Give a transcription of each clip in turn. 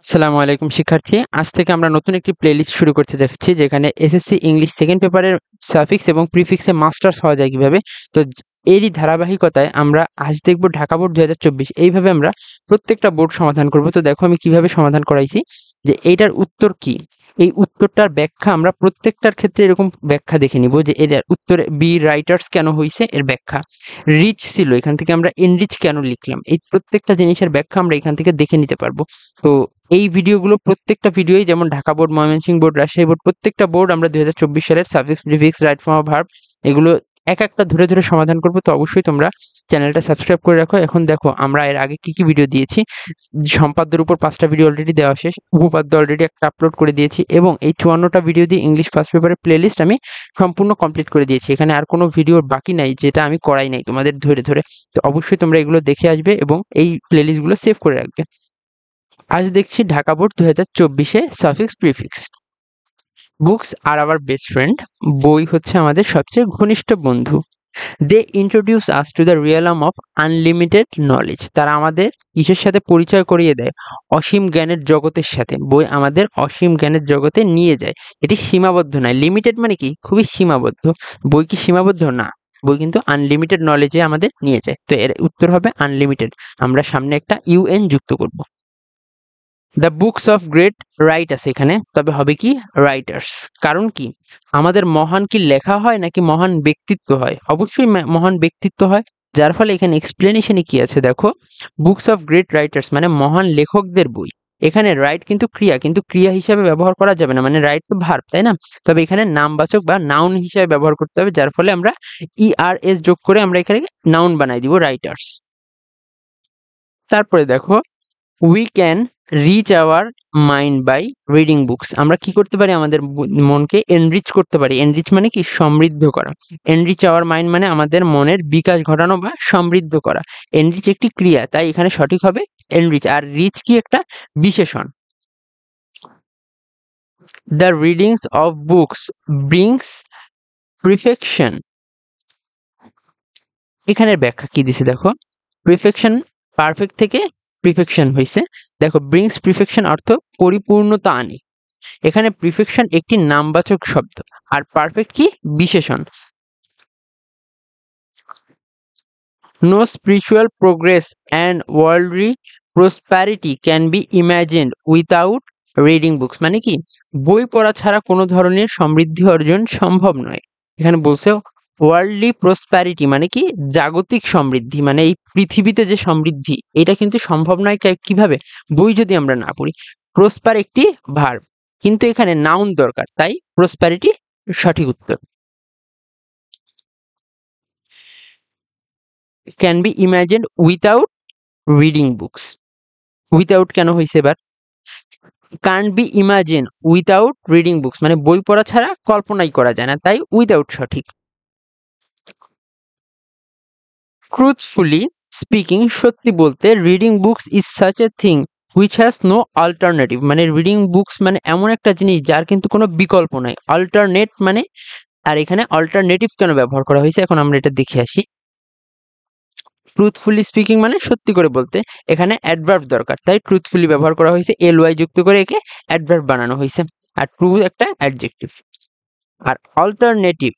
আসসালামু আলাইকুম শিক্ষার্থী। আজ থেকে আমরা নতুন একটি প্লেলিস্ট শুরু করতে যাচ্ছি, যেখানে এসএসসি ইংলিশ সেকেন্ড পেপারের সাফিক্স এবং প্রিফিক্সে মাস্টার্স হওয়া যায় কিভাবে। তো এরই ধারাবাহিকতায় আমরা আজ দেখব ঢাকা বোর্ড 2024। এইভাবে আমরা প্রত্যেকটা বোর্ড সমাধান করব। তো দেখো আমি কিভাবে সমাধান করাইছি, যে এইটার উত্তর কি, এই উত্তরটার ব্যাখ্যা আমরা প্রত্যেকটার ক্ষেত্রে এরকম ব্যাখ্যা দেখে নিব, যে এর উত্তরে বি রাইটার্স কেন হয়েছে এর ব্যাখ্যা, রিচ ছিল এখান থেকে আমরা এনরিচ কেন লিখলাম, এই প্রত্যেকটা জিনিসের ব্যাখ্যা আমরা এখান থেকে দেখে নিতে পারবো। তো এই ভিডিওগুলো প্রত্যেকটা ভিডিওই, যেমন Dhaka board, Mymensingh board, Rajshahi board, প্রত্যেকটা বোর্ড আমরা 2024 সালের subject, prefix, right form of verb এগুলো এক একটা ধরে ধরে সমাধান করবো। তো অবশ্যই তোমরা চ্যানেলটা সাবস্ক্রাইব করে রাখো। এখন দেখো আমরা এর আগে কি কি ভিডিও দিয়েছি। সম্পাদ্যের উপর 5টা ভিডিও অলরেডি দেওয়া শেষ, উপপাদ্য অলরেডি একটা আপলোড করে দিয়েছি, এবং এই 54টা ভিডিও দিয়ে ইংলিশ ফার্স্ট পেপারের প্লেলিস্ট আমি সম্পূর্ণ কমপ্লিট করে দিয়েছি। এখানে আর কোনো ভিডিও বাকি নাই যেটা আমি করাই নাই তোমাদের ধরে ধরে। তো অবশ্যই তোমরা এগুলো দেখে আসবে এবং এই প্লেলিস্টগুলো সেভ করে রাখবে। আজ দেখছি ঢাকা বোর্ড 2024-এ suffix prefix. Books are our best friend, বই হচ্ছে আমাদের সবচেয়ে ঘনিষ্ঠ বন্ধু। They introduce us to the realm of unlimited knowledge, তারা আমাদের কিসের সাথে পরিচয় করিয়ে দেয়? অসীম জ্ঞানের জগতের সাথে। বই আমাদের অসীম জ্ঞানের জগতে নিয়ে যায়। এটি সীমাবদ্ধ নয়। লিমিটেড মানে কি? খুবই সীমাবদ্ধ। বই কি সীমাবদ্ধ? না, বই কিন্তু আনলিমিটেড নলেজে আমাদের নিয়ে যায়। তো এর উত্তর হবে আনলিমিটেড। আমরা সামনে একটা ইউএন যুক্ত করব। The books of great right আছে এখানে, তবে হবে কি রাইটার্স। কারণ কি? আমাদের মহান কি লেখা হয় নাকি মহান ব্যক্তিত্ব হয়? অবশ্যই মহান ব্যক্তিত্ব হয়। যার ফলে এখানে এক্সপ্লেনেশনে কি আছে দেখো, বুকস অফ গ্রেট রাইটার্স মানে মহান লেখকদের বই। এখানে রাইট কিন্তু ক্রিয়া, কিন্তু ক্রিয়া হিসাবে ব্যবহার করা যাবে না, মানে রাইট তো ভার্ব, তাই না? তবে এখানে নামবাচক বা নাউন হিসাবে ব্যবহার করতে হবে, যার ফলে আমরা ইআরএস যোগ করে আমরা এখানে নাউন বানাই দিব, রাইটার্স। তারপরে দেখো, we can reach our mind by reading books. আমরা কি করতে পারি? আমাদের মনকে এনরিচ করতে পারি। এনরিচ মানে কি? সমৃদ্ধ করা। এনরিচ আওয়ার মাইন্ড মানে আমাদের মনের বিকাশ ঘটানো বা সমৃদ্ধ করা। এনরিচ একটি ক্রিয়া, তাই এখানে সঠিক হবে এনরিচ। আর রিচ কি? একটা বিশেষণ। The readings of books brings perfection. এখানের ব্যাখ্যা কি দিছে দেখো, প্রিফেকশন পারফেক্ট থেকে প্রিফেকশন হয়েছে। দেখো, ব্রিংস প্রিফেকশন অর্থ পরিপূর্ণতা আনে। এখানে প্রিফেকশন একটি নামবাচক শব্দ, আর পারফেক্ট কি? বিশেষণ। No spiritual progress and worldly prosperity can be imagined without reading books. মানে কি? বই পড়া ছাড়া কোনো ধরনের সমৃদ্ধি অর্জন সম্ভব নয়। এখানে বলছে ওয়ার্ল্ডলি প্রসপ্যারিটি মানে কি? জাগতিক সমৃদ্ধি, মানে এই পৃথিবীতে যে সমৃদ্ধি, এটা কিন্তু সম্ভব নয় কিভাবে? বই যদি আমরা না পড়ি। প্রসপার একটি ভার্ব, কিন্তু এখানে নাউন দরকার, তাই প্রসপ্যারিটি সঠিক উত্তর। Can be imagined without reading books. Without কেন হয়েছে এবার? Can't be imagine without reading books মানে বই পড়া ছাড়া কল্পনাই করা যায় না, তাই উইথাউট সঠিক। ট্রুথফুলি স্পিকিং, সত্যি বলতে, reading books is such a thing which has no alternative. মানে রিডিং বুকস মানে এমন একটা জিনিস যার কিন্তু কোনো বিকল্প নাই। অল্টারনেট মানে, আর এখানে অল্টারনেটিভ কেন ব্যবহার করা হয়েছে এখন আমরা এটা দেখে আসি। ট্রুথফুলি স্পিকিং মানে সত্যি করে বলতে, এখানে অ্যাডভার্ব দরকার, তাই ট্রুথফুলি ব্যবহার করা হয়েছে। এলওয়াই যুক্ত করে একে অ্যাডভার্ব বানানো হয়েছে। আর ট্রু একটা অ্যাডজেক্টিভ। আর অল্টারনেটিভ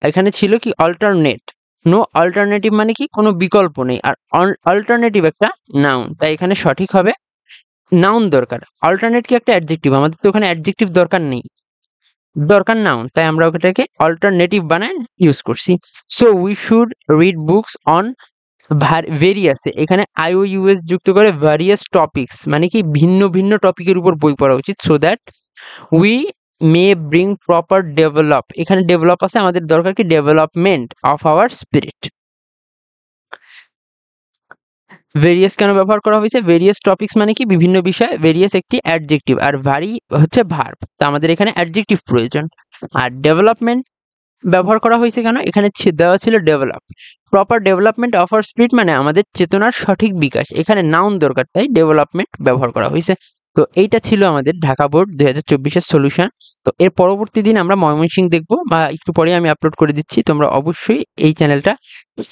এখানে ছিল কি? অল্টারনেট। নো অল্টারনেটিভ মানে কি? কোনো বিকল্প নেই। আর অল্টারনেটিভ একটা নাউন, তাই এখানে সঠিক হবে নাউন দরকার। অল্টারনেট কি? একটা অ্যাডজেক্টিভ, আমাদের তো ওখানে অ্যাডজেক্টিভ দরকার নেই, দরকার নাউন, তাই আমরা ওটাকে অল্টারনেটিভ বানায় ইউজ করছি। So we should read books on ভেরিয়াসে, এখানে আইওইউএস যুক্ত করে ভ্যারিয়াস টপিকস মানে কি? ভিন্ন ভিন্ন টপিকের উপর বই পড়া উচিত। So that we may bring proper develop, এখানে ডেভেলপ আছে, আমাদের দরকার কি? Development of our spirit. Various কেন ব্যবহার করা হয়েছে? ভেরিয়াস টপিকস মানে কি? বিভিন্ন বিষয়। ভেরিয়াস একটি অ্যাডজেক্টিভ, আর ভারি হচ্ছে ভার্ব, তো আমাদের এখানে অ্যাডজেক্টিভ প্রয়োজন। আর ডেভেলপমেন্ট ব্যবহার করা হয়েছে কেন? এখানে দেওয়া ছিল develop. Proper development of our spirit মানে আমাদের চেতনার সঠিক বিকাশ, এখানে নাউন দরকার, তাই ডেভেলপমেন্ট ব্যবহার করা হয়েছে। তো এইটা ছিল আমাদের ঢাকা বোর্ড 2024-এর সলিউশন। তো এর পরবর্তী দিন আমরা ময়মনসিংহ দেখবো, বা একটু পরে আমি আপলোড করে দিচ্ছি। তোমরা অবশ্যই এই চ্যানেলটা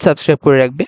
সাবস্ক্রাইব করে রাখবে।